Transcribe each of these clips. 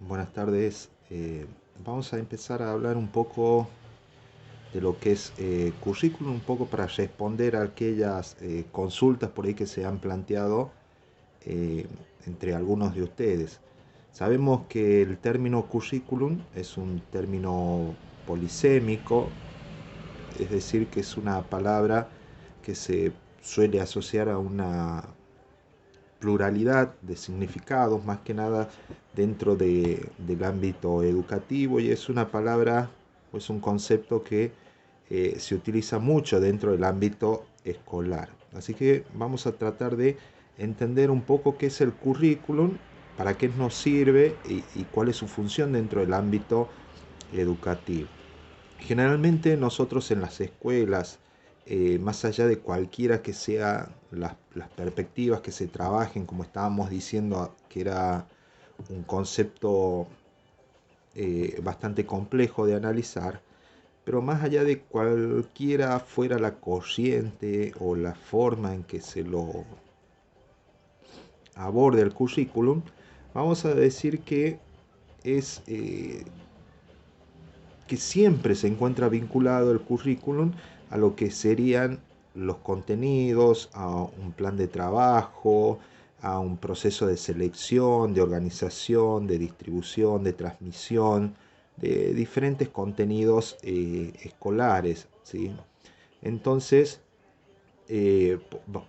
Buenas tardes. Vamos a empezar a hablar un poco de lo que es currículum, un poco para responder a aquellas consultas por ahí que se han planteado eh, entre algunos de ustedes. Sabemos que el término currículum es un término polisémico, es decir, que es una palabra que se suele asociar a una pluralidad de significados, más que nada del ámbito educativo, y es una palabra, pues un concepto que se utiliza mucho dentro del ámbito escolar. Así que vamos a tratar de entender un poco qué es el currículum, para qué nos sirve y cuál es su función dentro del ámbito educativo. Generalmente nosotros en las escuelas, más allá de cualquiera que sean las perspectivas que se trabajen, como estábamos diciendo, que era un concepto bastante complejo de analizar, pero más allá de cualquiera fuera la corriente o la forma en que se lo aborde el currículum, vamos a decir es que siempre se encuentra vinculado el currículum a lo que serían los contenidos, a un plan de trabajo, a un proceso de selección, de organización, de distribución, de transmisión, de diferentes contenidos escolares, ¿sí? Entonces,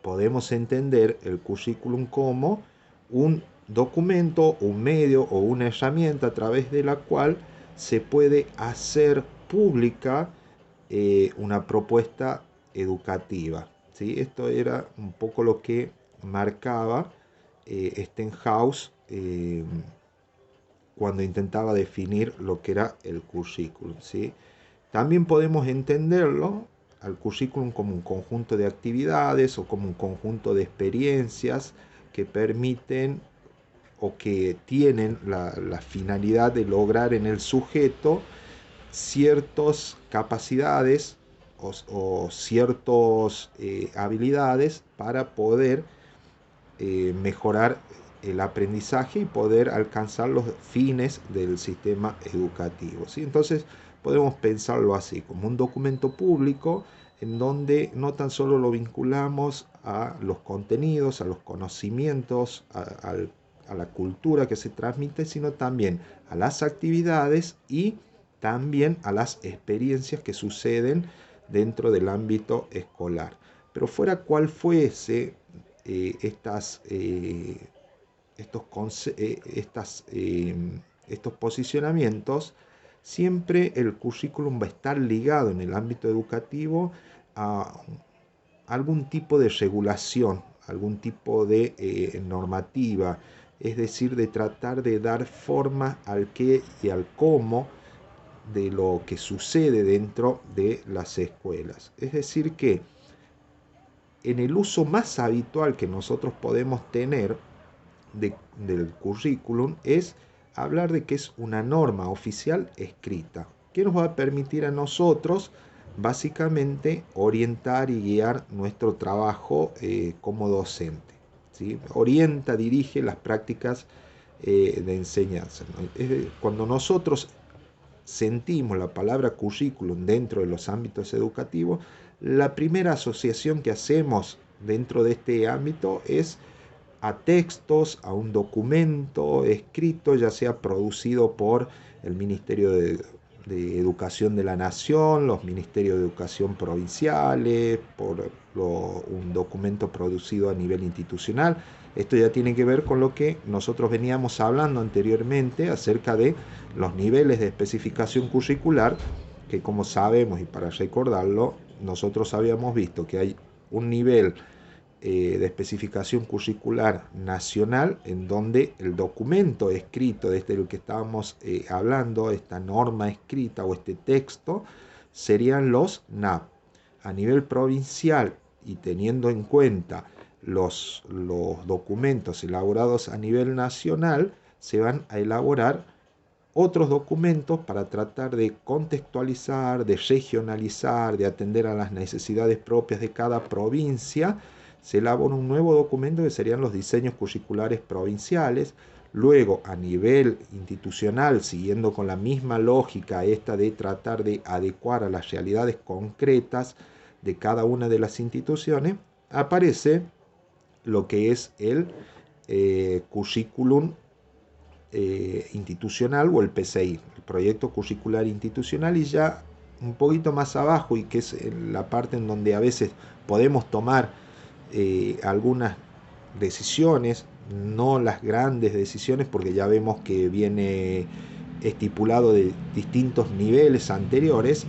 podemos entender el currículum como un documento, un medio o una herramienta a través de la cual se puede hacer pública una propuesta educativa, ¿sí? Esto era un poco lo que marcaba Stenhouse cuando intentaba definir lo que era el currículum, ¿sí? También podemos entenderlo al currículum como un conjunto de actividades o como un conjunto de experiencias que permiten o que tienen la finalidad de lograr en el sujeto ciertas capacidades o ciertas habilidades para poder mejorar el aprendizaje y poder alcanzar los fines del sistema educativo, ¿sí? Entonces podemos pensarlo así, como un documento público en donde no tan solo lo vinculamos a los contenidos, a los conocimientos, a la cultura que se transmite, sino también a las actividades y también a las experiencias que suceden dentro del ámbito escolar. Pero fuera cual fuese eh, estas, eh, estos, estas, estos posicionamientos, siempre el currículum va a estar ligado en el ámbito educativo a algún tipo de regulación, algún tipo de normativa, es decir, de tratar de dar forma al qué y al cómo de lo que sucede dentro de las escuelas. Es decir, que en el uso más habitual que nosotros podemos tener del currículum es hablar de que es una norma oficial escrita, que nos va a permitir a nosotros básicamente orientar y guiar nuestro trabajo como docente, ¿sí? Orienta, dirige las prácticas de enseñanza, ¿no? Cuando nosotros sentimos la palabra currículum dentro de los ámbitos educativos, la primera asociación que hacemos dentro de este ámbito es a textos, a un documento escrito, ya sea producido por el Ministerio de Educación de la Nación, los Ministerios de Educación provinciales, un documento producido a nivel institucional. Esto ya tiene que ver con lo que nosotros veníamos hablando anteriormente acerca de los niveles de especificación curricular, que como sabemos y para recordarlo, nosotros habíamos visto que hay un nivel de especificación curricular nacional, en donde el documento escrito, desde el que estábamos hablando, esta norma escrita o este texto, serían los NAP. A nivel provincial y teniendo en cuenta los documentos elaborados a nivel nacional, se van a elaborar otros documentos para tratar de contextualizar, de regionalizar, de atender a las necesidades propias de cada provincia. Se elabora un nuevo documento que serían los diseños curriculares provinciales, Luego, a nivel institucional, siguiendo con la misma lógica esta de tratar de adecuar a las realidades concretas de cada una de las instituciones, aparece lo que es el currículum institucional o el PCI, el proyecto curricular institucional, y ya un poquito más abajo, y que es la parte en donde a veces podemos tomar algunas decisiones, no las grandes decisiones, porque ya vemos que viene estipulado de distintos niveles anteriores,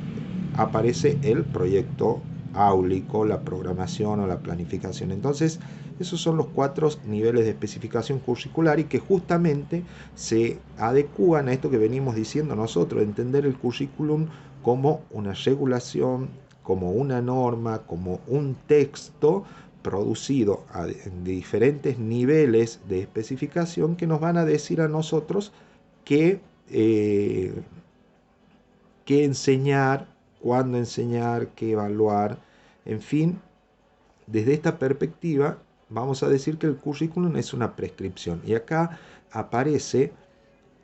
aparece el proyecto áulico, la programación o la planificación. Entonces, esos son los 4 niveles de especificación curricular, y que justamente se adecúan a esto que venimos diciendo nosotros, entender el currículum como una regulación, como una norma, como un texto producido en diferentes niveles de especificación, que nos van a decir a nosotros qué enseñar, cuándo enseñar, qué evaluar, en fin. Desde esta perspectiva vamos a decir que el currículum es una prescripción, y acá aparece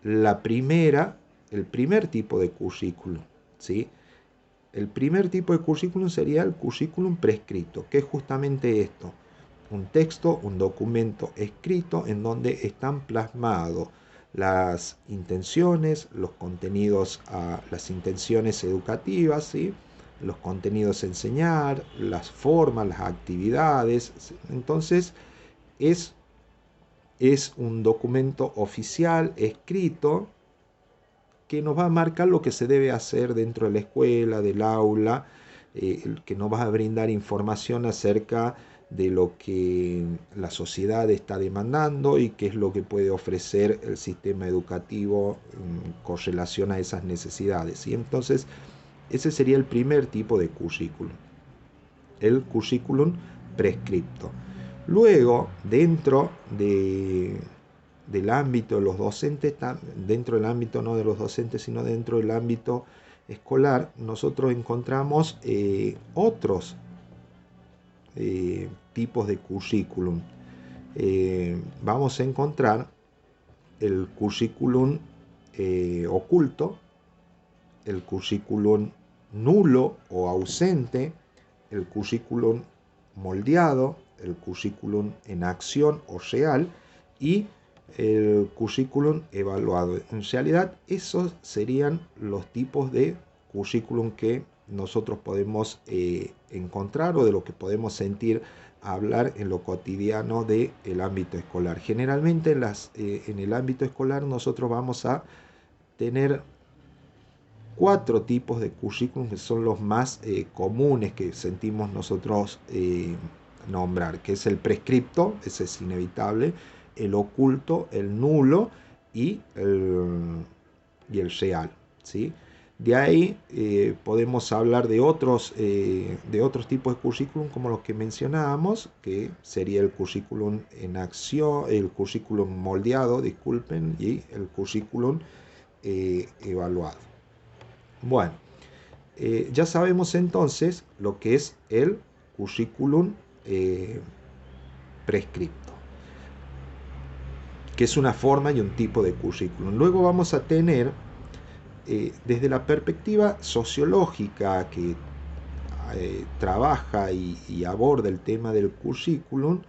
el primer tipo de currículum, ¿sí? El primer tipo de currículum sería el currículum prescrito, que es justamente esto: un texto, un documento escrito en donde están plasmados las intenciones, los contenidos, las intenciones educativas, ¿sí? Los contenidos a enseñar, las formas, las actividades. Entonces es un documento oficial escrito que nos va a marcar lo que se debe hacer dentro de la escuela, del aula, que nos va a brindar información acerca de lo que la sociedad está demandando y qué es lo que puede ofrecer el sistema educativo con relación a esas necesidades. Y entonces ese sería el primer tipo de currículum, el currículum prescripto. Luego, dentro del ámbito de los docentes, dentro del ámbito no de los docentes, sino dentro del ámbito escolar, nosotros encontramos otros tipos de currículum. Vamos a encontrar el currículum oculto, el currículum nulo o ausente, el currículum moldeado, el currículum en acción o real, y el currículum evaluado. En realidad, esos serían los tipos de currículum que nosotros podemos encontrar, o de lo que podemos sentir hablar en lo cotidiano del ámbito escolar. Generalmente en el ámbito escolar nosotros vamos a tener 4 tipos de currículum que son los más comunes que sentimos nosotros nombrar, que es el prescripto, ese es inevitable, el oculto, el nulo y el real, ¿sí? De ahí podemos hablar de otros tipos de currículum, como los que mencionábamos, que sería el currículum en acción, el currículum moldeado, disculpen, y el currículum evaluado. Bueno, ya sabemos entonces lo que es el currículum prescripto, que es una forma y un tipo de currículum. Luego vamos a tener, desde la perspectiva sociológica que trabaja y aborda el tema del currículum,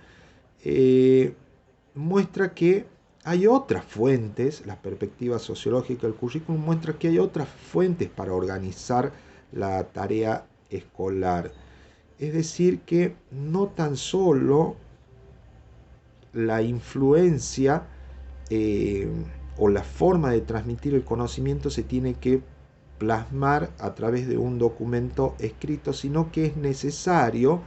muestra que hay otras fuentes. La perspectiva sociológica del currículum muestra que hay otras fuentes para organizar la tarea escolar. Es decir, que no tan solo la influencia o la forma de transmitir el conocimiento se tiene que plasmar a través de un documento escrito, sino que es necesario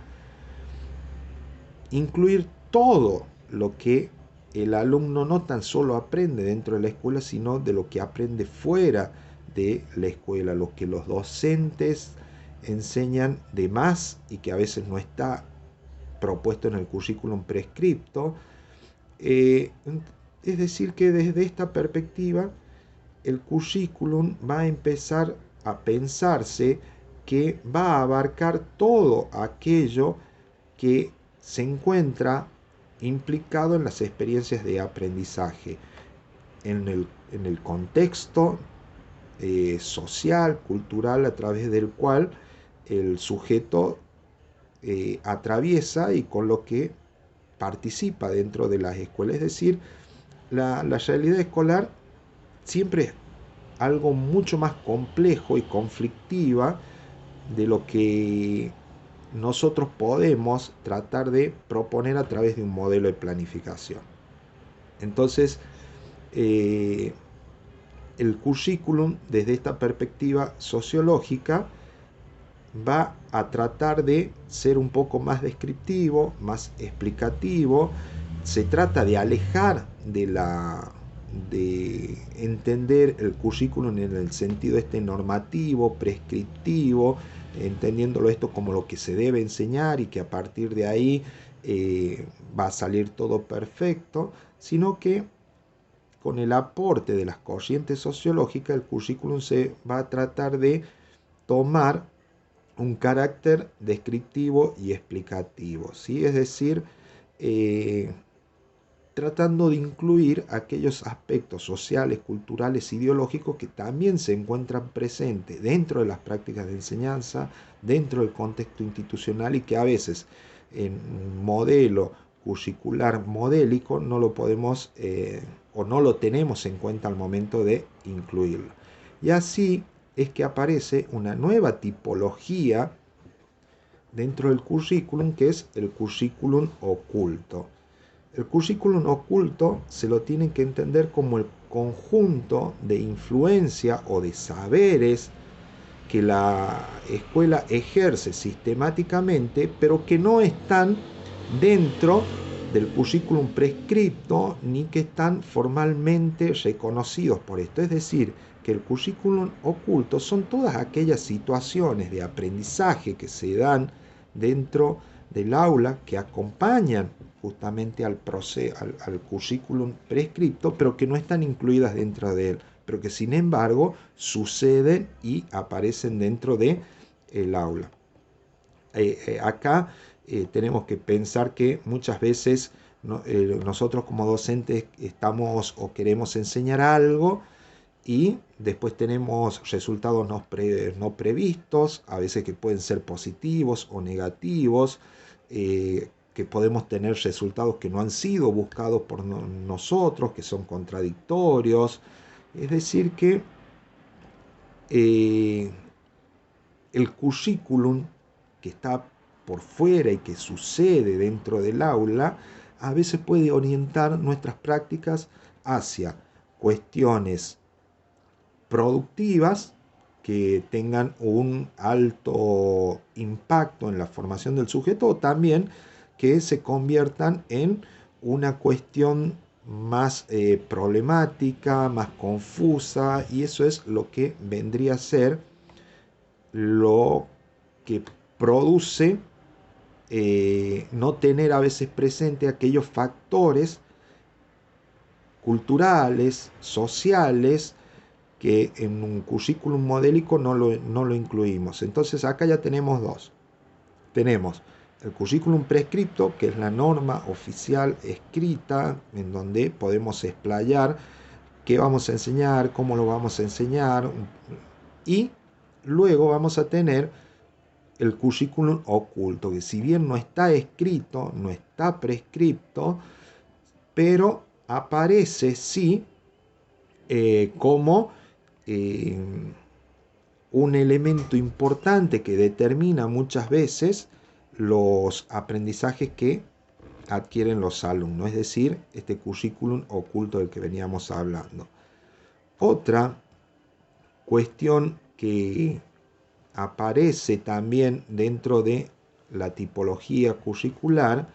incluir todo lo que el alumno no tan solo aprende dentro de la escuela, sino de lo que aprende fuera de la escuela, lo que los docentes enseñan de más y que a veces no está propuesto en el currículum prescripto. Es decir, que desde esta perspectiva el currículum va a empezar a pensarse que va a abarcar todo aquello que se encuentra implicado en las experiencias de aprendizaje. en el contexto social, cultural, a través del cual el sujeto atraviesa y con lo que participa dentro de las escuelas. Es decir, la realidad escolar siempre es algo mucho más complejo y conflictiva de lo que nosotros podemos tratar de proponer a través de un modelo de planificación. Entonces, el currículum, desde esta perspectiva sociológica, va a tratar de ser un poco más descriptivo, más explicativo. Se trata de alejar de entender el currículum en el sentido normativo, prescriptivo, entendiéndolo esto como lo que se debe enseñar y que a partir de ahí va a salir todo perfecto, sino que con el aporte de las corrientes sociológicas, el currículum se va a tratar de tomar un carácter descriptivo y explicativo, ¿sí? Es decir, tratando de incluir aquellos aspectos sociales, culturales, ideológicos que también se encuentran presentes dentro de las prácticas de enseñanza, dentro del contexto institucional y que a veces en un modelo curricular modélico no lo podemos o no lo tenemos en cuenta al momento de incluirlo. Y así es que aparece una nueva tipología dentro del currículum, que es el currículum oculto. El currículum oculto se lo tienen que entender como el conjunto de influencia o de saberes que la escuela ejerce sistemáticamente, pero que no están dentro del currículum prescripto ni que están formalmente reconocidos por esto. Es decir, que el currículum oculto son todas aquellas situaciones de aprendizaje que se dan dentro del aula que acompañan justamente al currículum prescripto, pero que no están incluidas dentro de él, pero que sin embargo suceden y aparecen dentro de el aula. Acá tenemos que pensar que muchas veces nosotros como docentes estamos o queremos enseñar algo y después tenemos resultados no previstos, a veces que pueden ser positivos o negativos, que podemos tener resultados que no han sido buscados por nosotros, que son contradictorios. Es decir que el currículum que está por fuera y que sucede dentro del aula, a veces puede orientar nuestras prácticas hacia cuestiones productivas que tengan un alto impacto en la formación del sujeto, o también que se conviertan en una cuestión más problemática, más confusa, y eso es lo que vendría a ser lo que produce no tener a veces presente aquellos factores culturales, sociales, que en un currículum modélico no lo incluimos. Entonces acá ya tenemos dos. Tenemos el currículum prescripto, que es la norma oficial escrita, en donde podemos explayar qué vamos a enseñar, cómo lo vamos a enseñar, y luego vamos a tener el currículum oculto, que si bien no está escrito, no está prescripto, pero aparece sí como un elemento importante que determina muchas veces los aprendizajes que adquieren los alumnos, es decir, este currículum oculto del que veníamos hablando. Otra cuestión que aparece también dentro de la tipología curricular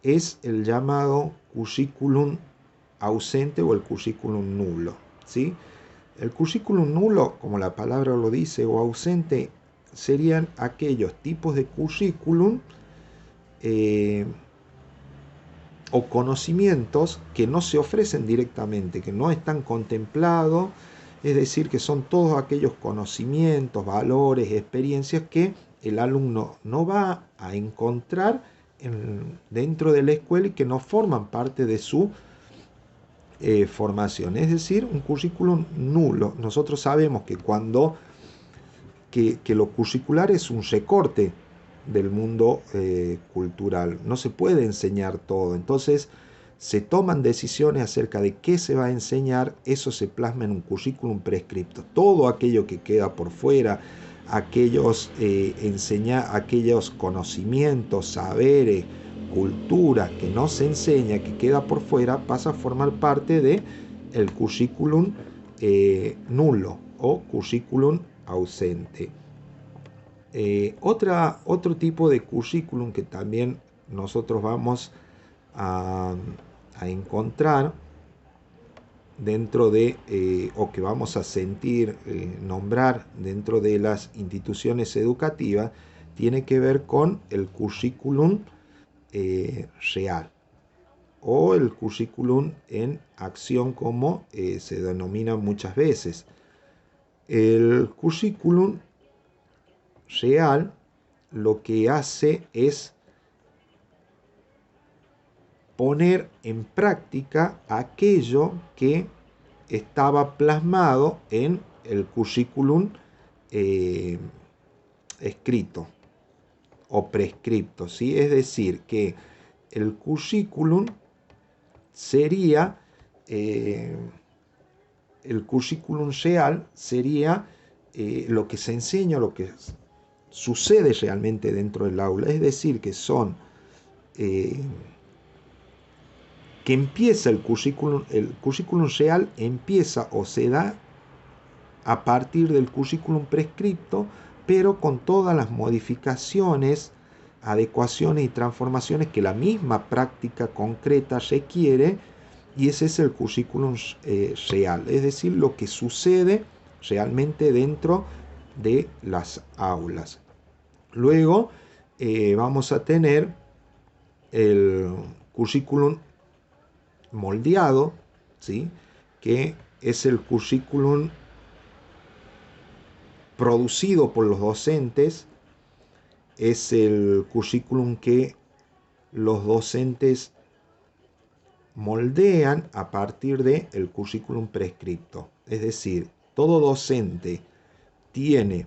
es el llamado currículum ausente o el currículum nulo, ¿sí? El currículum nulo, como la palabra lo dice, o ausente, serían aquellos tipos de currículum o conocimientos que no se ofrecen directamente, que no están contemplados, es decir, que son todos aquellos conocimientos, valores, experiencias que el alumno no va a encontrar dentro de la escuela y que no forman parte de su formación, es decir, un currículum nulo. Nosotros sabemos que que lo curricular es un recorte del mundo cultural, no se puede enseñar todo, entonces se toman decisiones acerca de qué se va a enseñar, eso se plasma en un currículum prescripto, todo aquello que queda por fuera, aquellos conocimientos, saberes, cultura que no se enseña, que queda por fuera, pasa a formar parte de el currículum nulo o currículum ausente. Otro tipo de currículum que también nosotros vamos a, a encontrar dentro o que vamos a sentir, nombrar dentro de las instituciones educativas, tiene que ver con el currículum real o el currículum en acción, como se denomina muchas veces. El currículum real lo que hace es poner en práctica aquello que estaba plasmado en el currículum escrito o prescripto, ¿sí? Es decir, que el currículum sería, el currículum real sería lo que se enseña, lo que sucede realmente dentro del aula, es decir, que son que empieza el currículum real empieza o se da a partir del currículum prescripto, pero con todas las modificaciones, adecuaciones y transformaciones que la misma práctica concreta requiere, y ese es el currículum real, es decir, lo que sucede realmente dentro de las aulas. Luego vamos a tener el currículum moldeado, ¿sí? Que es el currículum producido por los docentes, es el currículum que los docentes moldean a partir del currículum prescripto. Es decir, todo docente tiene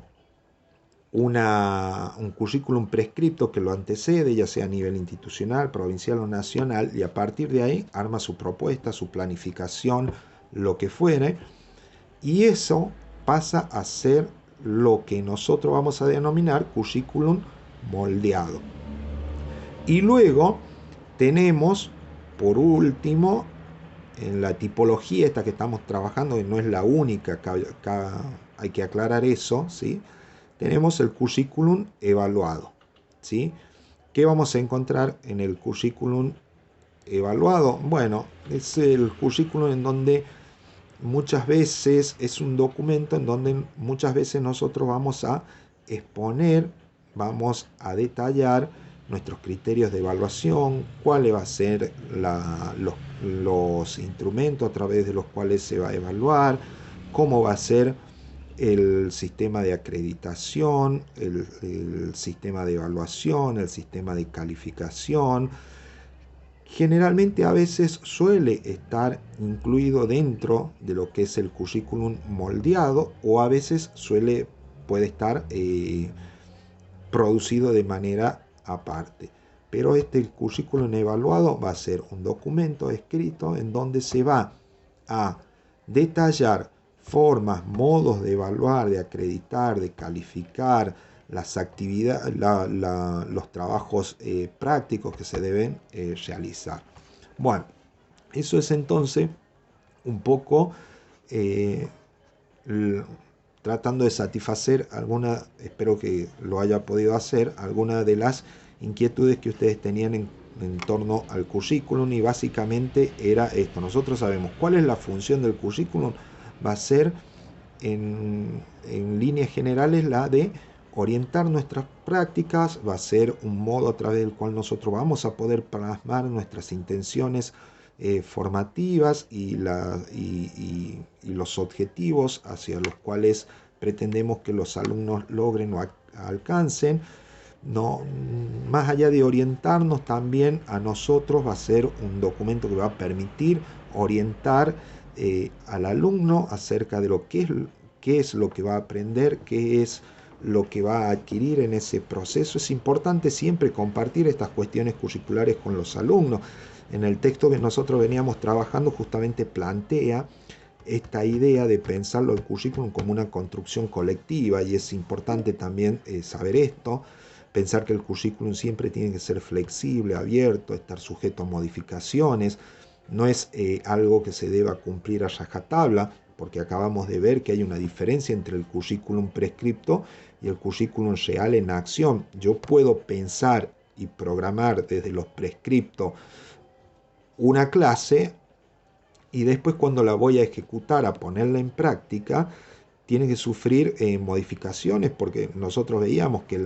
un currículum prescripto que lo antecede, ya sea a nivel institucional, provincial o nacional, y a partir de ahí arma su propuesta, su planificación, lo que fuere, y eso pasa a ser lo que nosotros vamos a denominar currículum moldeado. Y luego tenemos, por último, en la tipología esta que estamos trabajando, que no es la única, hay que aclarar eso, ¿sí? Tenemos el currículum evaluado, ¿sí? ¿Qué vamos a encontrar en el currículum evaluado? Bueno, es el currículum en donde muchas veces es un documento en donde muchas veces nosotros vamos a exponer, vamos a detallar nuestros criterios de evaluación, cuáles van a ser los instrumentos a través de los cuales se va a evaluar, cómo va a ser el sistema de acreditación, el sistema de evaluación, el sistema de calificación. Generalmente a veces suele estar incluido dentro de lo que es el currículum moldeado, o a veces puede estar producido de manera aparte. Pero este currículum evaluado va a ser un documento escrito en donde se va a detallar formas, modos de evaluar, de acreditar, de calificar, las actividades, los trabajos prácticos que se deben realizar. Bueno, eso es entonces un poco tratando de satisfacer espero que lo haya podido hacer, alguna de las inquietudes que ustedes tenían en torno al currículum, y básicamente era esto. Nosotros sabemos cuál es la función del currículum, va a ser en líneas generales la de orientar nuestras prácticas, va a ser un modo a través del cual nosotros vamos a poder plasmar nuestras intenciones formativas y los objetivos hacia los cuales pretendemos que los alumnos logren o alcancen. No, más allá de orientarnos, también a nosotros va a ser un documento que va a permitir orientar al alumno acerca de qué es lo que va a aprender, qué es lo que va a adquirir en ese proceso. Es importante siempre compartir estas cuestiones curriculares con los alumnos. En el texto que nosotros veníamos trabajando justamente plantea esta idea de pensarlo el currículum como una construcción colectiva, y es importante también saber esto, pensar que el currículum siempre tiene que ser flexible, abierto, estar sujeto a modificaciones, no es algo que se deba cumplir a rajatabla, porque acabamos de ver que hay una diferencia entre el currículum prescripto y el currículum real en acción. Yo puedo pensar y programar desde los prescriptos una clase, y después cuando la voy a ejecutar, a ponerla en práctica, tiene que sufrir modificaciones, porque nosotros veíamos que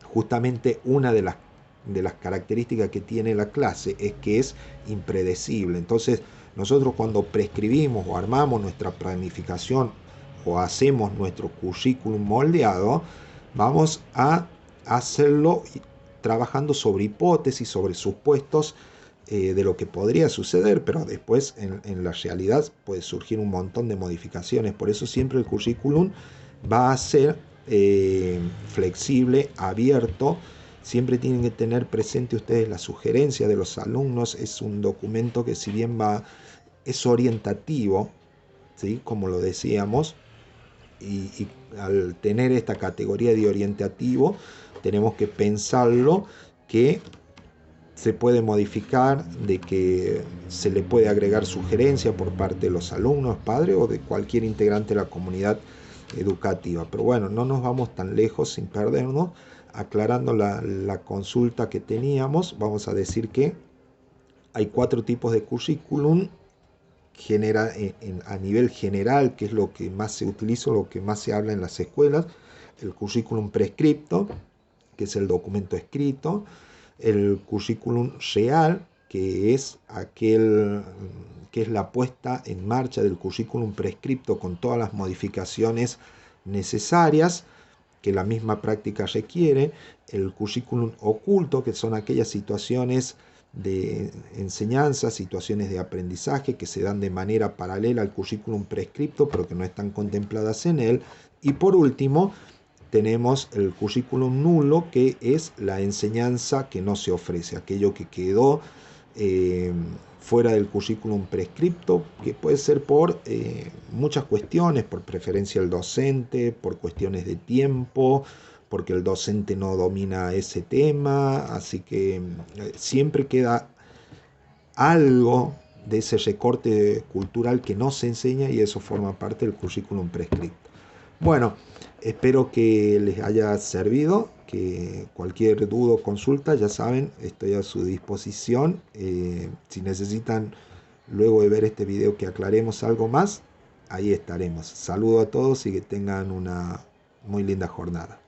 justamente una de las características que tiene la clase es que es impredecible. Entonces nosotros cuando prescribimos o armamos nuestra planificación o hacemos nuestro currículum moldeado, vamos a hacerlo trabajando sobre hipótesis, sobre supuestos de lo que podría suceder, pero después en la realidad puede surgir un montón de modificaciones. Por eso siempre el currículum va a ser flexible, abierto. Siempre tienen que tener presente ustedes la sugerencia de los alumnos. Es un documento que, si bien es orientativo, ¿sí?, como lo decíamos, y al tener esta categoría de orientativo, tenemos que pensarlo que se puede modificar, de que se le puede agregar sugerencia por parte de los alumnos, padres o de cualquier integrante de la comunidad educativa. Pero bueno, no nos vamos tan lejos sin perdernos. Aclarando la consulta que teníamos, vamos a decir que hay 4 tipos de currículum a nivel general, que es lo que más se utiliza, lo que más se habla en las escuelas. El currículum prescripto, que es el documento escrito; el currículum real, que es la puesta en marcha del currículum prescripto con todas las modificaciones necesarias que la misma práctica requiere; el currículum oculto, que son aquellas situaciones de enseñanza, situaciones de aprendizaje que se dan de manera paralela al currículum prescripto, pero que no están contempladas en él; y por último tenemos el currículum nulo, que es la enseñanza que no se ofrece, aquello que quedó fuera del currículum prescripto, que puede ser por muchas cuestiones, por preferencia del docente, por cuestiones de tiempo, porque el docente no domina ese tema. Así que siempre queda algo de ese recorte cultural que no se enseña, y eso forma parte del currículum prescripto. Bueno, espero que les haya servido, que cualquier duda o consulta, ya saben, estoy a su disposición. Si necesitan, luego de ver este video, que aclaremos algo más, ahí estaremos. Saludo a todos y que tengan una muy linda jornada.